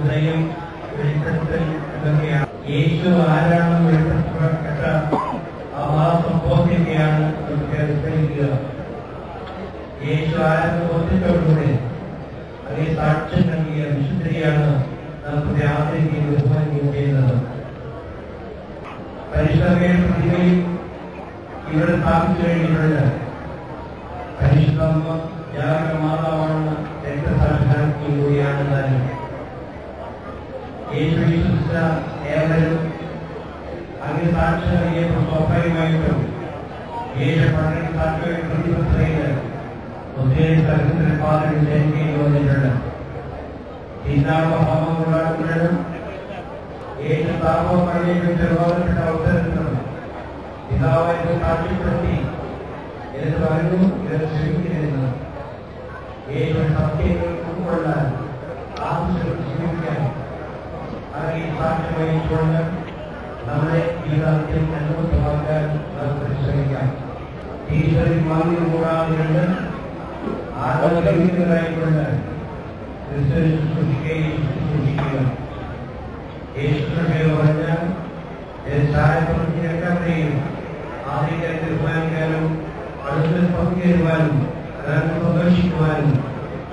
ഉദയം വെളിപ്പെടുത്തൽ ഇതൊക്കെയാണ്. യേശു ആരാണെന്ന് വെളിപ്പെടുത്തപ്പെട്ട ആ സംഭവത്തിനെയാണ് വിസ്മരിക്കുക. യേശു ആരെന്ന് ബോധ്യത്തോടുകൂടെ അതേ സാക്ഷ്യം നൽകിയ വിശുദ്ധരെയാണ് നമുക്ക് ആദരിക്കുകയും ബഹുമാനിക്കുകയും ചെയ്യുന്നത്. പരിശുദ്ധമേ പ്രതിമയിൽ ഇവിടെ സ്ഥാപിച്ചു കഴിഞ്ഞിട്ടുണ്ട്. പരിശുദ്ധമ്മ ജാഗര മാതാവാണെന്ന് രക്തസാക്ഷിയാക്കുകയും കൂടിയാണ് താനും. യേശു വിശ്വസിച്ച ഏവരും അങ്ങനെ സാക്ഷ്യം നൽകിയപ്പോൾ സ്വാഭാവികമായിട്ടും യേശു പഠന സാക്ഷിയുടെ പ്രതിപത്രയിൽ ഒത്തിരി സ്ഥലത്തിന് പാതകൾ ജനിക്കുകയും വന്നിട്ടുണ്ട്. ചിന്താമഹോമം ഉണ്ടാകുമ്പോഴും യേശു താപമഴയിലും ചെറുപാടപ്പെട്ട അവസരത്തിലും പിതാവായിട്ട് സാക്ഷ്യപ്പെടുത്തി എന്ന് പറഞ്ഞു ഇത് ശ്രമിക്കരുത്. യേശു സത്യങ്ങൾ ഉൾക്കൊള്ളാൻ ആവശ്യം ജീവിക്കാൻ ഈ സാക്ഷ്യം വഹിച്ചുകൊണ്ട് നമ്മുടെ ജീവിതത്തിൽ അനുഭവമാക്കാൻ നമുക്ക് പരിശ്രമിക്കാം. ഈശ്വരൻ മാന്യം കൂടാതെയുണ്ട് ആരാധനയായിക്കൊണ്ട് ക്രിസ്തുവിനെ ശുശ്രൂഷിക്കുകയും ശുശ്രൂഷിക്കുക. യേശുവിനെ പറഞ്ഞാൽ സഹായപ്രവർത്തിയെല്ലാവരെയും ആദ്യകാലത്തിൽ ബഹുമാനിക്കാനും അടുത്തിൽ പങ്കുചേരുവാനും അതായത് പ്രദർശിക്കുവാനും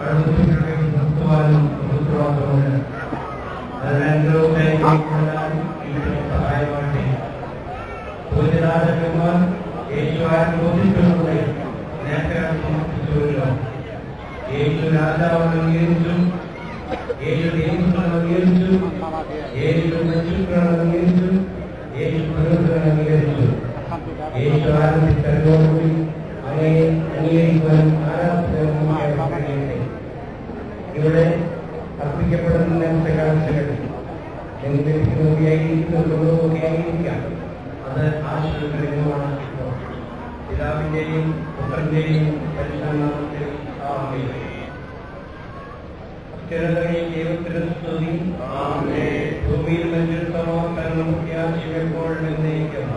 അടുത്തുകളെ നിർത്തുവാനും ഉത്തരവാദിത്തമുണ്ട്. സഹായമാകട്ടെ. പൂജനാഥന്മാർ യേശു ബോധിപ്പിച്ചതുപോലെ നേരത്തെ സമർപ്പിച്ചുവല്ലോ. യേശു രാജാവിനെ അംഗീകരിച്ചു, യേശു ദൈവങ്ങളെ അംഗീകരിച്ചു, യേശു മനുഷ്യങ്ങളെ അംഗീകരിച്ചു, യേശു പ്രകൃതികളെ അംഗീകരിച്ചു. യേശു ആരംഭിച്ചതോടുകൂടി അങ്ങനെ അംഗീകരിക്കുവാനും ആരാധന ഇവിടെ അർപ്പിക്കപ്പെടുന്ന കാഴ്ചകൾ എന്തൊക്കെ ആയിരിക്കാം. അത് ആശീർവദമാണ്. പിതാവിന്റെയും പുത്രന്റെയും പരിശുദ്ധാത്മാവിന്റെയും ദൈവത്തിന്റെ സ്തുതി. ഭൂമിയിൽ മനുഷ്യർ സമാധാനം എപ്പോഴും എന്നേക്കും.